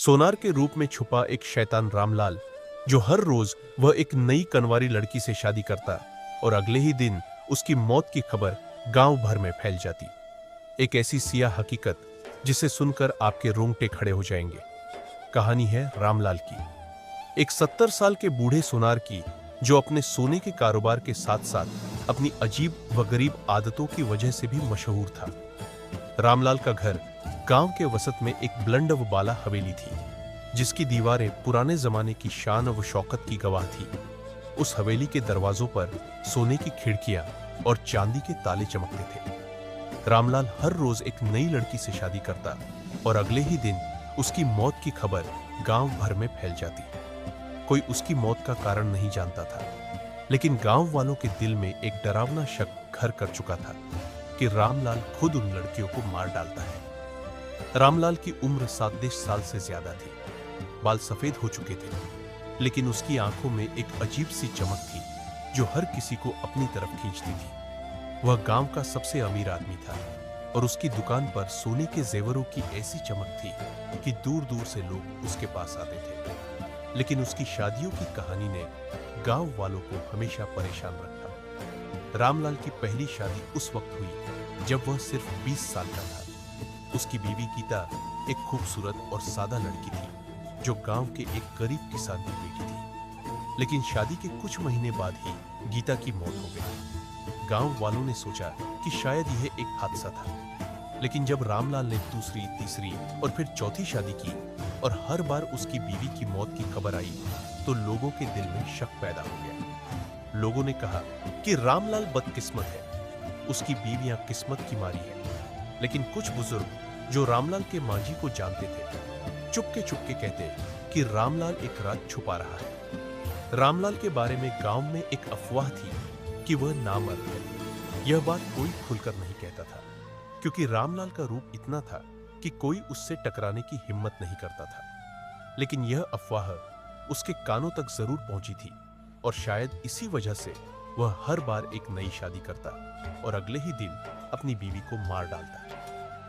सोनार के रूप में छुपा एक शैतान रामलाल, जो हर रोज वह एक नई कनवारी लड़की से शादी करता और अगले ही दिन उसकी मौत की खबर गांव भर में फैल जाती। एक ऐसी सियाह हकीकत जिसे सुनकर आपके रोंगटे खड़े हो जाएंगे। कहानी है रामलाल की, एक 70 साल के बूढ़े सोनार की, जो अपने सोने के कारोबार के साथ साथ अपनी अजीब व गरीब आदतों की वजह से भी मशहूर था। रामलाल का घर गांव के वसत में एक बुलंद व बाला हवेली थी, जिसकी दीवारें पुराने जमाने की शान व शौकत की गवाह थी। उस हवेली के दरवाजों पर सोने की खिड़कियां और चांदी के ताले चमकते थे। रामलाल हर रोज एक नई लड़की से शादी करता और अगले ही दिन उसकी मौत की खबर गांव भर में फैल जाती। कोई उसकी मौत का कारण नहीं जानता था, लेकिन गांव वालों के दिल में एक डरावना शक घर कर चुका था कि रामलाल खुद उन लड़कियों को मार डालता है। रामलाल की उम्र 7 साल से ज्यादा थी, बाल सफेद हो चुके थे, लेकिन उसकी आंखों में एक अजीब सी चमक थी जो हर किसी को अपनी तरफ खींचती थी। वह गांव का सबसे अमीर आदमी था और उसकी दुकान पर सोने के जेवरों की ऐसी चमक थी कि दूर दूर से लोग उसके पास आते थे। लेकिन उसकी शादियों की कहानी ने गांव वालों को हमेशा परेशान रखा। रामलाल की पहली शादी उस वक्त हुई जब वह सिर्फ 20 साल का था। उसकी बीवी गीता एक खूबसूरत और सादा लड़की थी, जो गांव के एक गरीब किसान की बेटी थी। लेकिन शादी के कुछ महीने बाद ही गीता की मौत हो गई। गांव वालों ने सोचा कि शायद यह एक हादसा था, लेकिन जब रामलाल ने दूसरी, तीसरी और फिर चौथी शादी की और हर बार उसकी बीवी की मौत की खबर आई, तो लोगों के दिल में शक पैदा हो गया। लोगों ने कहा कि रामलाल बदकिस्मत है, उसकी बीवियां किस्मत की मारी है। लेकिन कुछ बुजुर्ग जो रामलाल के मांझी को जानते थे, चुपके चुपके कहते कि रामलाल एक राज छुपा रहा है। रामलाल के बारे में गांव में एक अफवाह थी कि वह नामर्द है। यह बात कोई खुलकर नहीं कहता था, क्योंकि रामलाल का रूप इतना था कि कोई उससे टकराने की हिम्मत नहीं करता था। लेकिन यह अफवाह उसके कानों तक जरूर पहुंची थी और शायद इसी वजह से वह हर बार एक नई शादी करता और अगले ही दिन अपनी बीवी को मार डालता।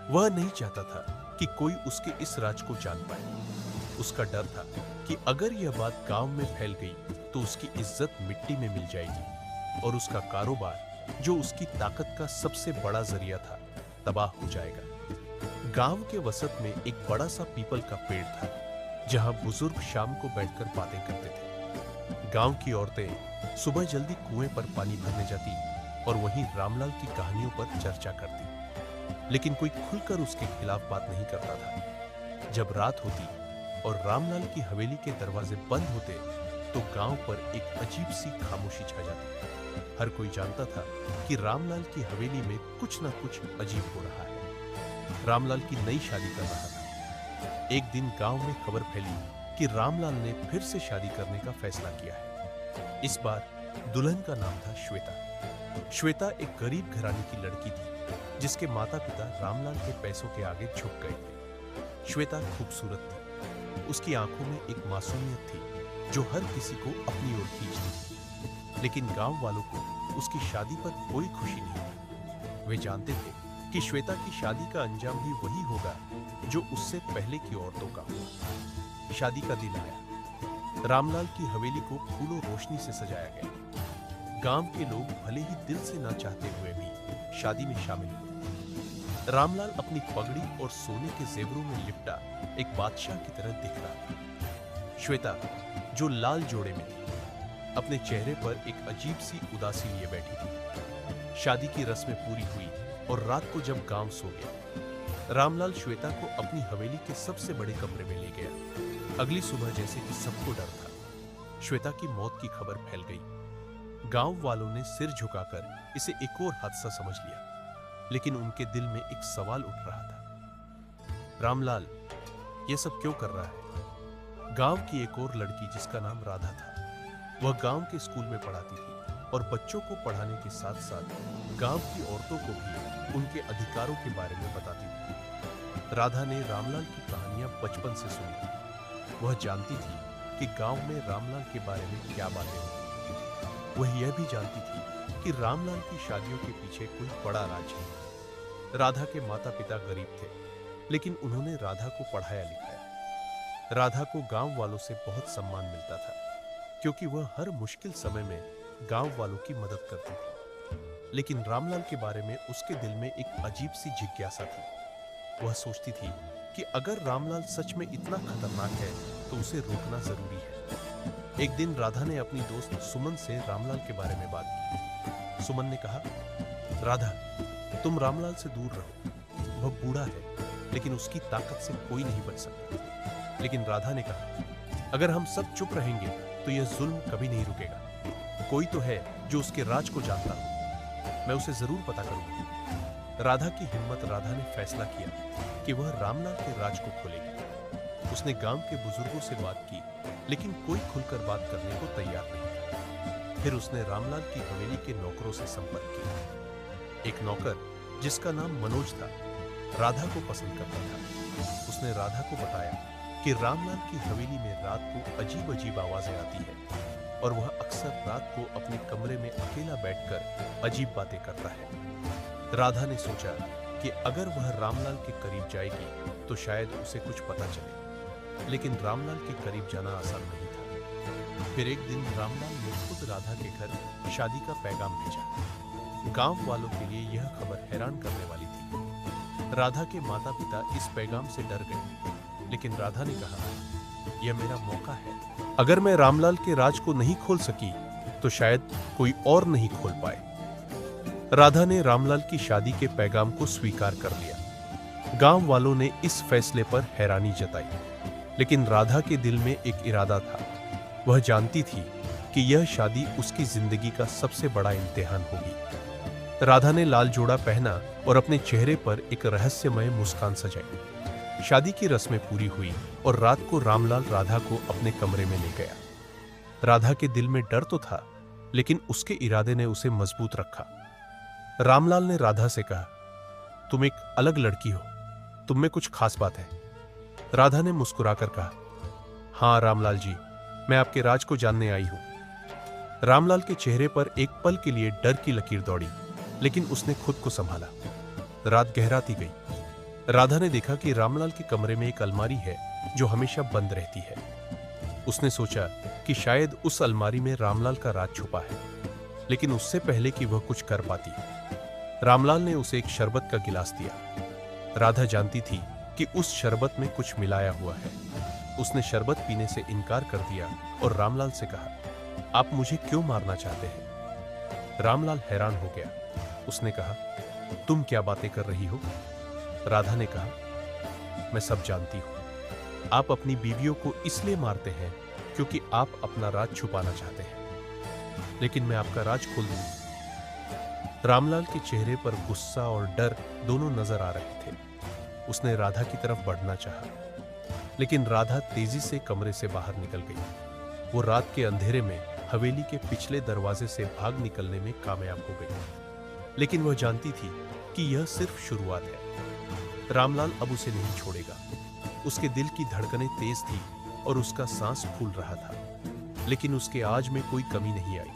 वह नहीं चाहता था कि कोई उसके इस राज को जान पाए। उसका डर था कि अगर यह बात गांव में फैल गई तो उसकी इज्जत मिट्टी में मिल जाएगी और उसका कारोबार, जो उसकी ताकत का सबसे बड़ा जरिया था, तबाह हो जाएगा। गांव के वसत में एक बड़ा सा पीपल का पेड़ था, जहां बुजुर्ग शाम को बैठकर बातें करते थे। गांव की औरतें सुबह जल्दी कुएं पर पानी भरने जाती और वहीं रामलाल की कहानियों पर चर्चा करती, लेकिन कोई खुलकर उसके खिलाफ बात नहीं करता था। जब रात होती और रामलाल की हवेली के दरवाजे बंद होते, तो गांव पर एक अजीब सी खामोशी छा जाती। हर कोई जानता था कि रामलाल की हवेली में कुछ ना कुछ अजीब हो रहा है। रामलाल की नई शादी कर रहा था। एक दिन गांव में खबर फैली कि रामलाल ने फिर से शादी करने का फैसला किया है। इस बार दुल्हन का नाम था श्वेता। श्वेता एक गरीब घराने की लड़की थी, जिसके माता पिता रामलाल के पैसों के आगे झुक गए थे। श्वेता खूबसूरत थी। उसकी आंखों में एक मासूमियत थी जो हर किसी को अपनी ओर खींचती थी। लेकिन गांव वालों को उसकी शादी पर कोई खुशी नहीं थी। वे जानते थे कि श्वेता की शादी का अंजाम भी वही होगा जो उससे पहले की औरतों का हुआ। शादी का दिन आया। रामलाल की हवेली को फूलों रोशनी से सजाया गया। गांव के लोग भले ही दिल से ना चाहते हुए भी शादी में शामिल हुए। रामलाल अपनी पगड़ी और सोने के जेवरों में लिपटा एक बादशाह की तरह दिख रहा था। श्वेता, जो लाल जोड़े में थी, अपने चेहरे पर एक अजीब सी उदासी लिए बैठी थी। शादी की रस्में पूरी हुई और रात को जब गांव सो गया, रामलाल श्वेता को अपनी हवेली के सबसे बड़े कमरे में ले गया। अगली सुबह जैसे कि सबको डर था, श्वेता की मौत की खबर फैल गई। गांव वालों ने सिर झुकाकर इसे एक और हादसा समझ लिया, लेकिन उनके दिल में एक सवाल उठ रहा था। रामलाल यह सब क्यों कर रहा है? गांव की एक और लड़की, जिसका नाम राधा था, वह गांव के स्कूल में पढ़ाती थी और बच्चों को पढ़ाने के साथ साथ गांव की औरतों को भी उनके अधिकारों के बारे में बताती थी। राधा ने रामलाल की कहानियां बचपन से सुनी थी। वह जानती थी कि गांव में रामलाल के बारे में क्या बातें होती। वह यह भी जानती थी कि रामलाल की शादियों के पीछे कोई बड़ा राज है। राधा के माता पिता गरीब थे, लेकिन उन्होंने राधा को पढ़ाया लिखाया। राधा को गांव वालों से बहुत सम्मान मिलता था, क्योंकि वह हर मुश्किल समय में गांव वालों की मदद करती थी। लेकिन रामलाल के बारे में उसके दिल में एक अजीब सी जिज्ञासा थी। वह सोचती थी कि अगर रामलाल सच में इतना खतरनाक है तो उसे रोकना जरूरी है। एक दिन राधा ने अपनी दोस्त सुमन से रामलाल के बारे में बात की। सुमन ने कहा, राधा, तुम रामलाल से दूर रहो। वह बूढ़ा है, लेकिन उसकी ताकत से कोई नहीं बच सकता। लेकिन राधा ने कहा, अगर हम सब चुप रहेंगे तो यह जुल्म कभी नहीं रुकेगा। कोई तो है जो उसके राज को जानता हो, मैं उसे जरूर पता करूंगी। राधा की हिम्मत। राधा ने फैसला किया कि वह रामलाल के राज को खोलेगी। उसने गांव के बुजुर्गों से बात की, लेकिन कोई खुलकर बात करने को तैयार नहीं था। फिर उसने रामलाल की हवेली के नौकरों से संपर्क किया। एक नौकर जिसका नाम मनोज था, राधा को पसंद करता था। उसने राधा को बताया कि रामलाल की हवेली में रात को अजीब अजीब आवाजें आती है और वह अक्सर रात को अपने कमरे में अकेला बैठकर अजीब बातें करता है। राधा ने सोचा कि अगर वह रामलाल के करीब जाएगी तो शायद उसे कुछ पता चले, लेकिन रामलाल के करीब जाना आसान नहीं था। फिर एक दिन रामलाल ने खुद राधा के घर शादी का पैगाम भेजा। गांव वालों के लिए यह खबर हैरान करने वाली थी। राधा के माता पिता इस पैगाम से डर गए, लेकिन राधा ने कहा, यह मेरा मौका है। अगर मैं रामलाल के राज को नहीं खोल सकी तो शायद कोई और नहीं खोल पाए। राधा ने रामलाल की शादी के पैगाम को स्वीकार कर लिया। गांव वालों ने इस फैसले पर हैरानी जताई, लेकिन राधा के दिल में एक इरादा था। वह जानती थी कि यह शादी उसकी जिंदगी का सबसे बड़ा इम्तिहान होगी। राधा ने लाल जोड़ा पहना और अपने चेहरे पर एक रहस्यमय मुस्कान सजाई। शादी की रस्में पूरी हुई और रात को रामलाल राधा को अपने कमरे में ले गया। राधा के दिल में डर तो था, लेकिन उसके इरादे ने उसे मजबूत रखा। रामलाल ने राधा से कहा, तुम एक अलग लड़की हो, तुम में कुछ खास बात है। राधा ने मुस्कुराकर कहा, हाँ रामलाल जी, मैं आपके राज को जानने आई हूं। रामलाल के चेहरे पर एक पल के लिए डर की लकीर दौड़ी, लेकिन उसने खुद को संभाला। रात गहराती गई। राधा ने देखा कि रामलाल के कमरे में एक अलमारी है जो हमेशा बंद रहती है। उसने सोचा कि शायद उस अलमारी में रामलाल का राज छुपा है, लेकिन उससे पहले कि वह कुछ कर पाती, रामलाल ने उसे एक शरबत का गिलास दिया। राधा जानती थी कि उस शरबत में कुछ मिलाया हुआ है। उसने शरबत पीने से इनकार कर दिया और रामलाल से कहा, आप मुझे क्यों मारना चाहते हैं? रामलाल हैरान हो गया। उसने कहा, तुम क्या बातें कर रही हो? राधा ने कहा, मैं सब जानती हूं। आप अपनी बीवियों को इसलिए मारते हैं क्योंकि आप अपना राज छुपाना चाहते हैं, लेकिन मैं आपका राज खोल दूंगी। रामलाल के चेहरे पर गुस्सा और डर दोनों नजर आ रहे थे। उसने राधा की तरफ बढ़ना चाहा, लेकिन राधा तेजी से कमरे से बाहर निकल गई। वो रात के अंधेरे में हवेली के पिछले दरवाजे से भाग निकलने में कामयाब हो गई, लेकिन वह जानती थी कि यह सिर्फ शुरुआत है। रामलाल अब उसे नहीं छोड़ेगा। उसके दिल की धड़कनें तेज थी और उसका सांस फूल रहा था, लेकिन उसके आज में कोई कमी नहीं आई।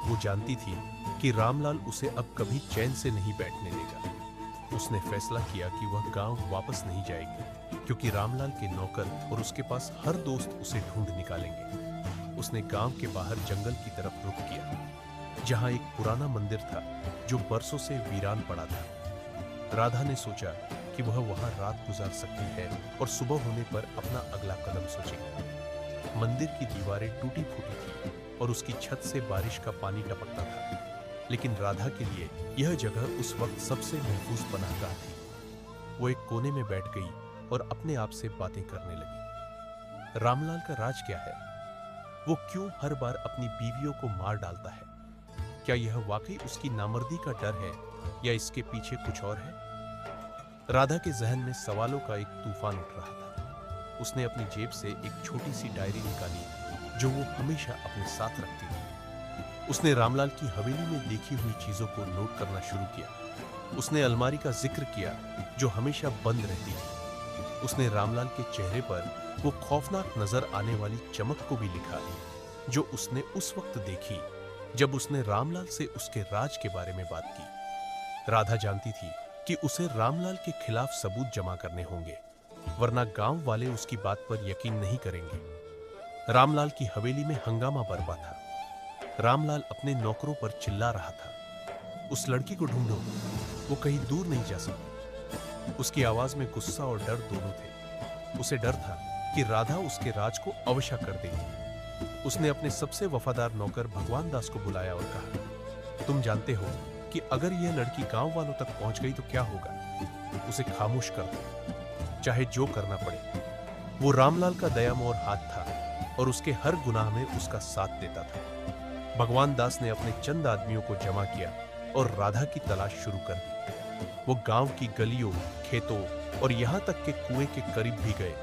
वो जानती थी कि रामलाल उसे अब कभी चैन से नहीं बैठने देगा। उसने फैसला किया कि वह गांव वापस नहीं जाएगी, क्योंकि रामलाल के नौकर और उसके पास हर दोस्त उसे ढूंढ निकालेंगे। उसने गांव के बाहर जंगल की तरफ रुख किया, जहां एक पुराना मंदिर था जो बरसों से वीरान पड़ा था। राधा ने सोचा कि वह वहां रात गुजार सकती है और सुबह होने पर अपना अगला कदम सोचेगी। मंदिर की दीवारें टूटी फूटी थी और उसकी छत से बारिश का पानी टपकता था, लेकिन राधा के लिए यह जगह उस वक्त सबसे महफूज पनाहगाह थी। वो एक कोने में बैठ गई और अपने आप से बातें करने लगी। रामलाल का राज क्या है? वो क्यों हर बार अपनी बीवियों को मार डालता है? क्या यह वाकई उसकी नामर्दी का डर है या इसके पीछे कुछ और है? राधा के जहन में सवालों का एक तूफान उठ रहा था। उसने अपनी जेब से एक छोटी सी डायरी निकाली जो वो हमेशा अपने साथ रखती थी। उसने रामलाल की हवेली में देखी हुई चीजों को नोट करना शुरू किया। उसने अलमारी का जिक्र किया जो हमेशा बंद रहती थी। उसने रामलाल के चेहरे पर वो खौफनाक नजर आने वाली चमक को भी लिखा जो उसने उस वक्त देखी जब उसने रामलाल से उसके राज के बारे में बात की। राधा जानती थी कि उसे रामलाल के खिलाफ सबूत जमा करने होंगे, वरना गांव वाले उसकी बात पर यकीन नहीं करेंगे। रामलाल की हवेली में हंगामा बरपा था। रामलाल अपने नौकरों पर चिल्ला रहा था, उस लड़की को ढूंढो, वो कहीं दूर नहीं जा सकती। उसकी आवाज में गुस्सा और डर दोनों थे। उसे डर था कि राधा उसके राज को अवशा कर देगी। उसने अपने सबसे वफादार नौकर भगवान दास को बुलाया और कहा, तुम जानते हो कि अगर यह लड़की गांव वालों तक पहुंच गई तो क्या होगा। उसे खामोश कर दो, चाहे जो करना पड़े। वो रामलाल का दयामोर हाथ था और उसके हर गुनाह में उसका साथ देता था। भगवान दास ने अपने चंद आदमियों को जमा किया और राधा की तलाश शुरू कर दी। वो गांव की गलियों, खेतों और यहां तक के कुएं के करीब भी गए,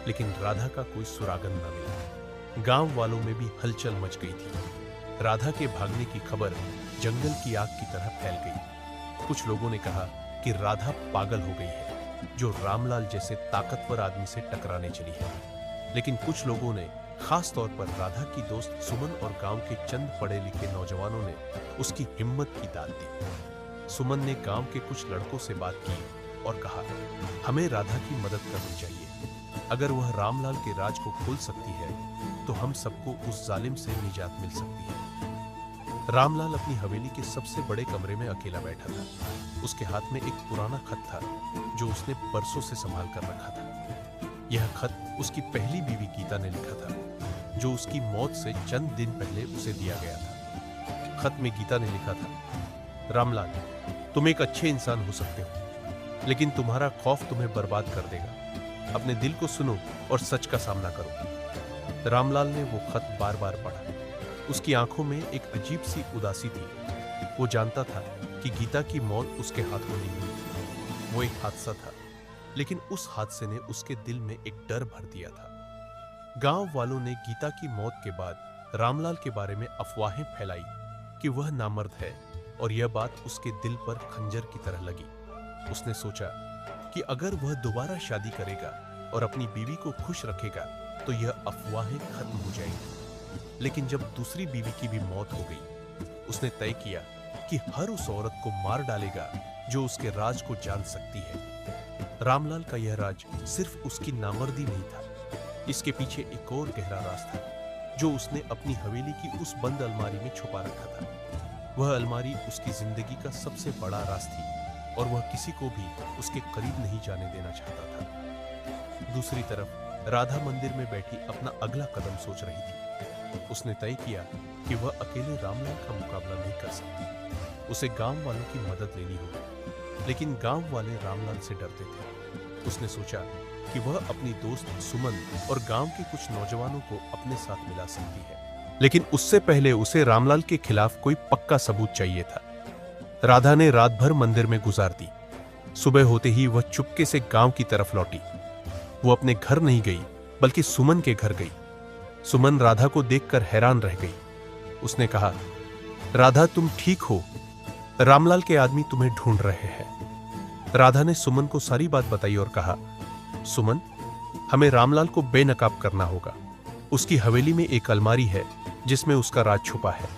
लेकिन राधा का कोई सुरागन न मिला। गांव वालों में भी हलचल मच गई थी। राधा के भागने की खबर जंगल की आग की तरह फैल गई। कुछ लोगों ने कहा कि राधा पागल हो गई है, जो रामलाल जैसे ताकतवर आदमी से टकराने चली है। लेकिन कुछ लोगों ने, खास तौर पर राधा की दोस्त सुमन और गांव के चंद पढ़े लिखे नौजवानों ने उसकी हिम्मत की दाद दी। सुमन ने गांव के कुछ लड़कों से बात की और कहा, हमें राधा की मदद करनी चाहिए। अगर वह रामलाल के राज को खोल सकती है तो हम सबको उस जालिम से निजात मिल सकती है। रामलाल अपनी हवेली के सबसे बड़े कमरे में अकेला बैठा था। उसके हाथ में एक पुराना खत था जो उसने बरसों से संभाल कर रखा था। यह खत उसकी पहली बीवी गीता ने लिखा था, जो उसकी मौत से चंद दिन पहले उसे दिया गया था। खत में गीता ने लिखा था, रामलाल, तुम एक अच्छे इंसान हो सकते हो, लेकिन तुम्हारा खौफ तुम्हें बर्बाद कर देगा। अपने दिल को सुनो और सच का सामना करो। रामलाल ने वो खत बार बार पढ़ा। उसकी आंखों में एक अजीब सी उदासी थी। वो जानता था कि गीता की मौत उसके हाथों नहीं हुई। वो एक हादसा था, लेकिन उस हादसे ने उसके दिल में एक डर भर दिया था। गांव वालों ने गीता की मौत के बाद रामलाल के बारे में अफवाहें फैलाई कि वह नामर्द है, और यह बात उसके दिल पर खंजर की तरह लगी। उसने सोचा कि अगर वह दोबारा शादी करेगा और अपनी बीवी को खुश रखेगा तो यह अफवाहें खत्म हो जाएंगी। लेकिन जब दूसरी बीवी की भी मौत हो गई, उसने तय किया कि हर उस औरत को मार डालेगा जो उसके राज को जान सकती है। रामलाल का यह राज सिर्फ उसकी नामर्दी नहीं था, इसके पीछे एक और गहरा राज था जो उसने अपनी हवेली की उस बंद अलमारी में छुपा रखा था। वह अलमारी उसकी जिंदगी का सबसे बड़ा राज थी और वह किसी को भी उसके करीब नहीं जाने देना चाहता था। दूसरी तरफ राधा मंदिर में बैठी अपना अगला कदम सोच रही थी। उसने तय किया कि वह अकेले रामलाल का मुकाबला नहीं कर सकती। उसे गांव वालों की मदद लेनी होगी, लेकिन गांव वाले रामलाल से डरते थे। उसने सोचा कि वह अपनी दोस्त सुमन और गांव के कुछ नौजवानों को अपने साथ मिला सकती है, लेकिन उससे पहले उसे रामलाल के खिलाफ कोई पक्का सबूत चाहिए था। राधा ने रात भर मंदिर में गुजार दी। सुबह होते ही वह चुपके से गांव की तरफ लौटी। वो अपने घर नहीं गई, बल्कि सुमन के घर गई। सुमन राधा को देखकर हैरान रह गई। उसने कहा, राधा, तुम ठीक हो? रामलाल के आदमी तुम्हें ढूंढ रहे हैं। राधा ने सुमन को सारी बात बताई और कहा, सुमन, हमें रामलाल को बेनकाब करना होगा। उसकी हवेली में एक अलमारी है जिसमें उसका राज छुपा है।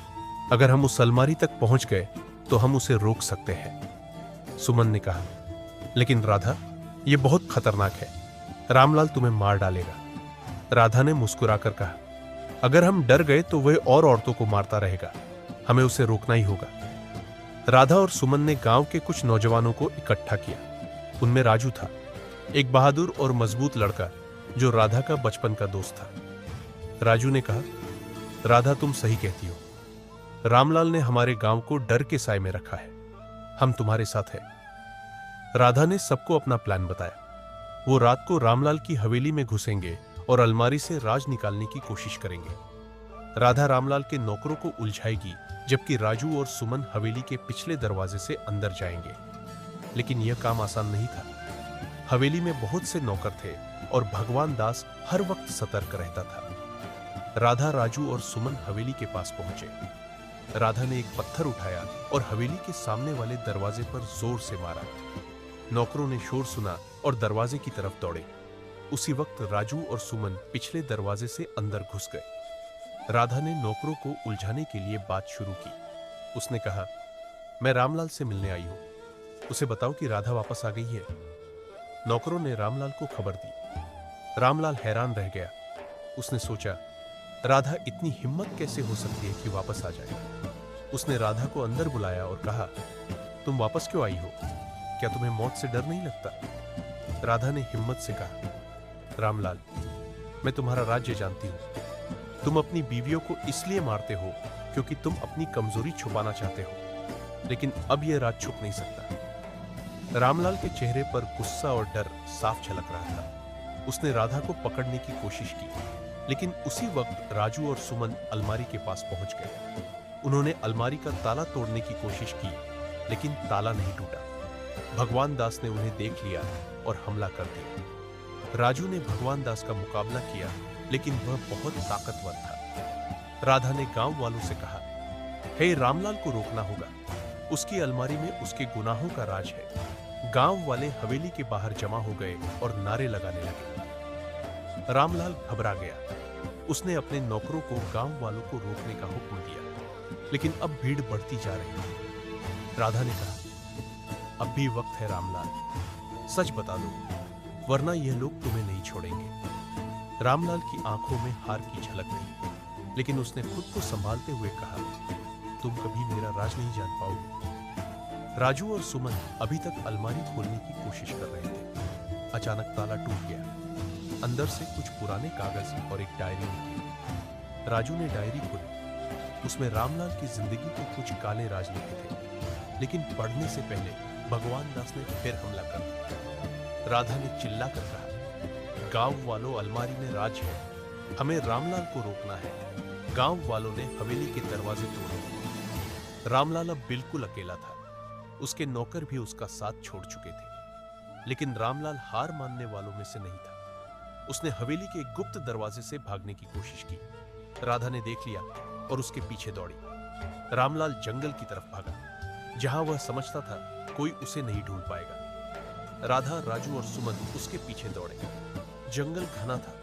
अगर हम उस अलमारी तक पहुंच गए तो हम उसे रोक सकते हैं। सुमन ने कहा, लेकिन राधा, यह बहुत खतरनाक है। रामलाल तुम्हें मार डालेगा। राधा ने मुस्कुराकर कहा, अगर हम डर गए तो वह और औरतों को मारता रहेगा। हमें उसे रोकना ही होगा। राधा और सुमन ने गांव के कुछ नौजवानों को इकट्ठा किया। उनमें राजू था, एक बहादुर और मजबूत लड़का जो राधा का बचपन का दोस्त था। राजू ने कहा, राधा, तुम सही कहती हो। रामलाल ने हमारे गांव को डर के साए में रखा है। हम तुम्हारे साथ हैं। राधा ने सबको अपना प्लान बताया। वो रात को रामलाल की हवेली में घुसेंगे और अलमारी से राज निकालने की कोशिश करेंगे। राधा रामलाल के नौकरों को उलझाएगी, जबकि राजू और सुमन हवेली के पिछले दरवाजे से अंदर जाएंगे। लेकिन यह काम आसान नहीं था। हवेली में बहुत से नौकर थे और भगवान दास हर वक्त सतर्क रहता था। राधा, राजू और सुमन हवेली के पास पहुंचे। राधा ने एक पत्थर उठाया और हवेली के सामने वाले दरवाजे पर जोर से मारा। नौकरों ने शोर सुना और दरवाजे की तरफ दौड़े। उसी वक्त राजू और सुमन पिछले दरवाजे से अंदर घुस गए। राधा ने नौकरों को उलझाने के लिए बात शुरू की। उसने कहा, मैं रामलाल से मिलने आई हूं। उसे बताओ कि राधा वापस आ गई है। नौकरों ने रामलाल को खबर दी। रामलाल हैरान रह गया। उसने सोचा, राधा इतनी हिम्मत कैसे हो सकती है कि वापस आ जाए। उसने राधा को अंदर बुलाया और कहा, तुम वापस क्यों आई हो? क्या तुम्हें मौत से डर नहीं लगता? राधा ने हिम्मत से कहा, रामलाल, मैं तुम्हारा राज्य जानती हूं। तुम अपनी बीवियों को इसलिए मारते हो क्योंकि तुम अपनी कमजोरी छुपाना चाहते हो, लेकिन अब यह राज छुप नहीं सकता। रामलाल के चेहरे पर गुस्सा और डर साफ झलक रहा था। उसने राधा को पकड़ने की कोशिश की, लेकिन उसी वक्त राजू और सुमन अलमारी के पास पहुंच गए। उन्होंने अलमारी का ताला तोड़ने की कोशिश की, लेकिन ताला नहीं टूटा। भगवान दास ने उन्हें देख लिया और हमला कर दिया। राजू ने भगवान दास का मुकाबला किया, लेकिन वह बहुत ताकतवर था। राधा ने गांव वालों से कहा, हे, रामलाल को रोकना होगा। उसकी अलमारी में उसके गुनाहों का राज है। गांव वाले हवेली के बाहर जमा हो गए और नारे लगाने लगे। रामलाल घबरा गया। उसने अपने नौकरों को गांव वालों को रोकने का हुक्म दिया, लेकिन अब भीड़ बढ़ती जा रही थी। राधा ने कहा, अब भी वक्त है रामलाल, सच बता दो, वरना यह लोग तुम्हें नहीं छोड़ेंगे। रामलाल की आंखों में हार की झलक थी, लेकिन उसने खुद को संभालते हुए कहा, तुम कभी मेरा राज नहीं जान पाओगे। राजू और सुमन अभी तक अलमारी खोलने की कोशिश कर रहे थे। अचानक ताला टूट गया। अंदर से कुछ पुराने कागज और एक डायरी निकली। राजू ने डायरी खोली। उसमें रामलाल की जिंदगी के कुछ काले राज लिखे थे, लेकिन पढ़ने से पहले भगवान दास ने फिर हमला कर दिया। राधा ने चिल्लाकर कहा, गांव वालों, अलमारी में राज है, हमें रामलाल को रोकना है। गांव वालों ने हवेली के दरवाजे तोड़े। रामलाल अब बिल्कुल अकेला था। उसके नौकर भी उसका साथ छोड़ चुके थे, लेकिन रामलाल हार मानने वालों में से नहीं था। उसने हवेली के एक गुप्त दरवाजे से भागने की कोशिश की। राधा ने देख लिया और उसके पीछे दौड़ी। रामलाल जंगल की तरफ भागा, जहां वह समझता था कोई उसे नहीं ढूंढ पाएगा। राधा, राजू और सुमन उसके पीछे दौड़े। जंगल घना था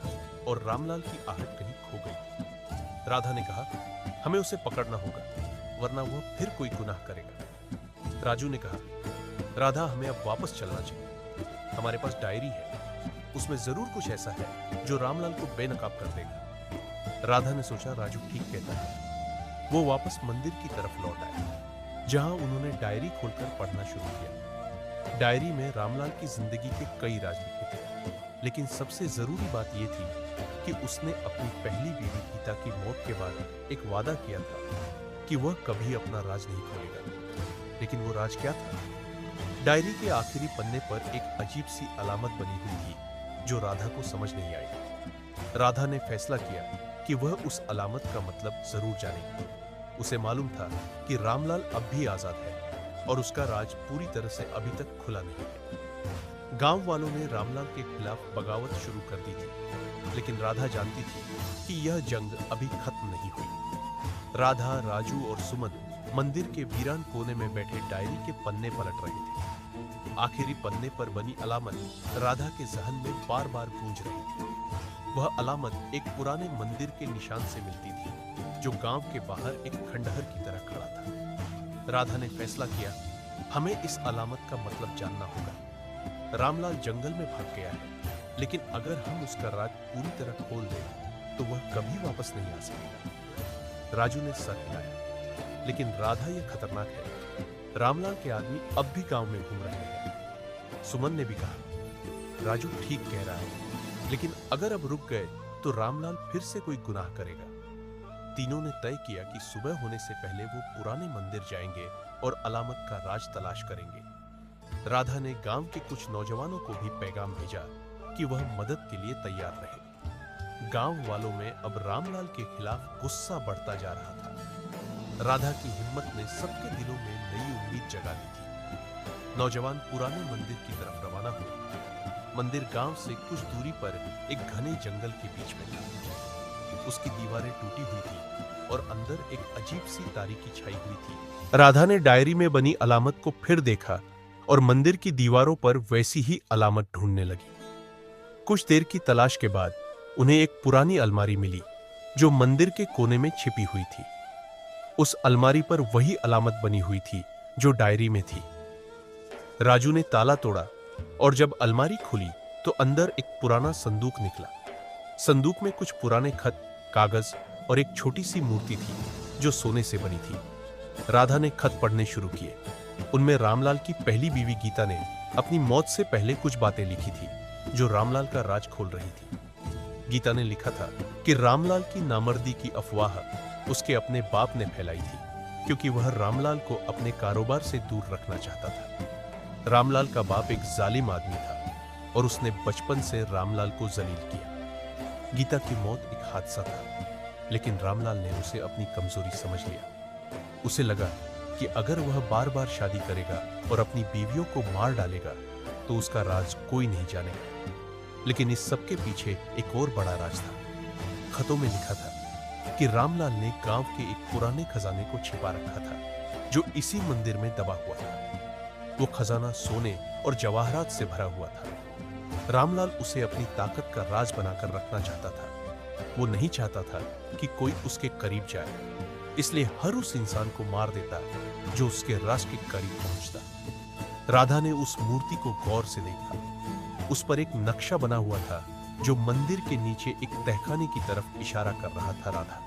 और रामलाल की आहट कहीं खो गई। राधा ने कहा, हमें उसे पकड़ना होगा, वरना वह फिर कोई गुनाह करेगा। राजू ने कहा, राधा, हमें अब वापस चलना चाहिए। हमारे पास डायरी है, उसमें जरूर कुछ ऐसा है जो रामलाल को बेनकाब कर देगा। राधा ने सोचा, राजू ठीक कहता है। वो वापस मंदिर की तरफ लौट आए, जहां उन्होंने डायरी खोलकर पढ़ना शुरू किया। डायरी में रामलाल की जिंदगी के कई राज लिखे थे, लेकिन सबसे जरूरी बात यह थी कि उसने अपनी पहली बीवी गीता की मौत के बाद एक वादा किया था कि वह कभी अपना राज नहीं खोलेगा। लेकिन वो राज क्या था? डायरी के आखिरी पन्ने पर एक अजीब सी अलामत बनी हुई थी, जो राधा को समझ नहीं आई। राधा ने फैसला किया कि वह उस अलामत का मतलब जरूर जानेगी। उसे मालूम था कि रामलाल अब भी आजाद है और उसका राज पूरी तरह से अभी तक खुला नहीं है। गांव वालों ने रामलाल के खिलाफ बगावत शुरू कर दी थी, लेकिन राधा जानती थी कि यह जंग अभी खत्म नहीं हुई। राधा, राजू और सुमन मंदिर के वीरान कोने में बैठे डायरी के पन्ने पलट रहे थे। आखिरी पन्ने पर बनी अलामत राधा के जहन में बार बार गूंज रही थी। वह अलामत एक पुराने मंदिर के निशान से मिलती थी, जो गांव के बाहर एक खंडहर की तरह खड़ा था। राधा ने फैसला किया, हमें इस अलामत का मतलब जानना होगा। रामलाल जंगल में भाग गया है, लेकिन अगर हम उसका राज पूरी तरह खोल दें तो वह कभी वापस नहीं आ सकेगा। राजू ने सर हिलाया, लेकिन राधा, यह खतरनाक है। रामलाल के आदमी अब भी गांव में घूम रहे हैं। सुमन ने भी कहा, राजू ठीक कह रहा है, लेकिन अगर अब रुक गए तो रामलाल फिर से कोई गुनाह करेगा। तीनों ने तय किया कि सुबह होने से पहले वो पुराने मंदिर जाएंगे और अलामत का राज तलाश करेंगे। राधा ने गांव के कुछ नौजवानों को भी पैगाम भेजा कि वह मदद के लिए तैयार रहे। गांव वालों में अब रामलाल के खिलाफ गुस्सा बढ़ता जा रहा था। राधा की हिम्मत ने सबके दिलों में नई उम्मीद जगा दी थी। नौजवान पुराने मंदिर की तरफ रवाना हुए। मंदिर गांव से कुछ दूरी पर एक घने जंगल के बीच में था। उसकी दीवारें टूटी हुई थी और अंदर एक अजीब सी तारीकी छाई हुई थी। राधा ने डायरी में बनी अलामत को फिर देखा और मंदिर की दीवारों पर वैसी ही अलामत ढूंढने लगी। कुछ देर की तलाश के बाद उन्हें एक पुरानी अलमारी मिली, जो मंदिर के कोने में छिपी हुई थी। उस अलमारी पर वही अलामत बनी हुई थी जो डायरी में थी। राजू ने ताला तोड़ा और जब अलमारी खुली तो अंदर एक पुराना संदूक निकला। संदूक में कुछ पुराने खत, कागज और एक छोटी सी मूर्ति थी जो सोने से बनी थी। राधा ने खत पढ़ने शुरू किए। उनमें रामलाल की पहली बीवी गीता ने अपनी मौत से पहले कुछ बातें लिखी थी जो रामलाल का राज खोल रही थी। गीता ने लिखा था कि रामलाल की नामर्दी की अफवाह उसके अपने बाप ने फैलाई थी क्योंकि वह रामलाल को अपने कारोबार से दूर रखना चाहता था। रामलाल का बाप एक जालिम आदमी था और उसने बचपन से रामलाल को जलील किया। गीता की मौत एक हादसा था, लेकिन रामलाल ने उसे अपनी कमजोरी समझ लिया। उसे लगा कि अगर वह बार बार शादी करेगा और अपनी बीवियों को मार डालेगा तो उसका राज कोई नहीं जानेगा। लेकिन इस सब के पीछे एक और बड़ा राज था। खतों में लिखा था कि रामलाल ने गांव के एक पुराने खजाने को छिपा रखा था जो इसी मंदिर में दबा हुआ था। वो खजाना सोने और जवाहरात से भरा हुआ था। रामलाल उसे अपनी ताकत का राज बनाकर रखना चाहता था। वो नहीं चाहता था कि कोई उसके करीब जाए, इसलिए हर उस इंसान को मार देता जो उसके राज के करीब पहुंचता। राधा ने उस मूर्ति को गौर से देखा। उस पर एक नक्शा बना हुआ था जो मंदिर के नीचे एक तहखाने की तरफ इशारा कर रहा था। राधा,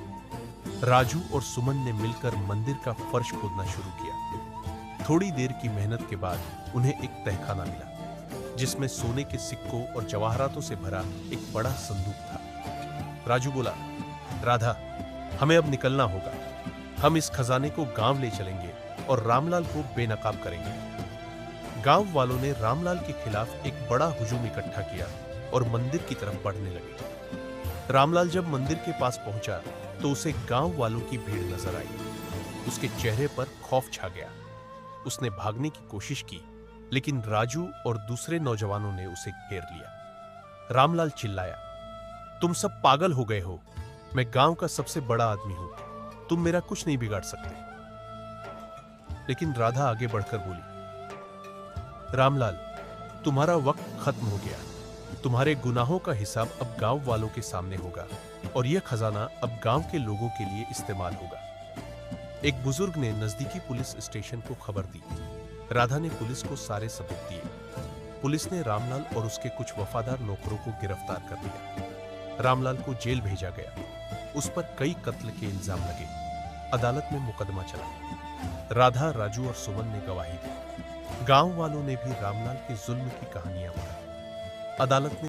राजू और सुमन ने मिलकर मंदिर का फर्श खोदना शुरू किया। थोड़ी देर की मेहनत के बाद उन्हें एक तहखाना मिला जिसमें सोने के सिक्कों और जवाहरातों से भरा एक बड़ा संदूक था। राजू बोला, राधा, हमें अब निकलना होगा। हम इस खजाने को गांव ले चलेंगे और रामलाल को बेनकाब करेंगे। गांव वालों ने रामलाल के खिलाफ एक बड़ा हुजूम इकट्ठा किया और मंदिर की तरफ बढ़ने लगे। रामलाल जब मंदिर के पास पहुंचा तो उसे गांव वालों की भीड़ नजर आई। उसके चेहरे पर खौफ छा गया। उसने भागने की कोशिश की, लेकिन राजू और दूसरे नौजवानों ने उसे घेर लिया। रामलाल चिल्लाया, तुम सब पागल हो गए हो। मैं गांव का सबसे बड़ा आदमी हूं। तुम मेरा कुछ नहीं बिगाड़ सकते। लेकिन राधा आगे बढ़कर बोली, रामलाल, तुम्हारा वक्त खत्म हो गया। तुम्हारे गुनाहों का हिसाब अब गांव वालों के सामने होगा और यह खजाना अब गांव के लोगों के लिए इस्तेमाल होगा। एक बुजुर्ग ने नजदीकी पुलिस स्टेशन को खबर दी। राधा ने पुलिस को सारे सबूत दिए। पुलिस ने रामलाल और उसके कुछ वफादार नौकरों को गिरफ्तार कर लिया। रामलाल को जेल भेजा गया। उस पर कई कत्ल के इल्जाम लगे। अदालत में मुकदमा चला। राधा, राजू और सुमन ने गवाही दी। गांव वालों ने भी रामलाल के जुल्म की कहानियां बताई। अदालत ने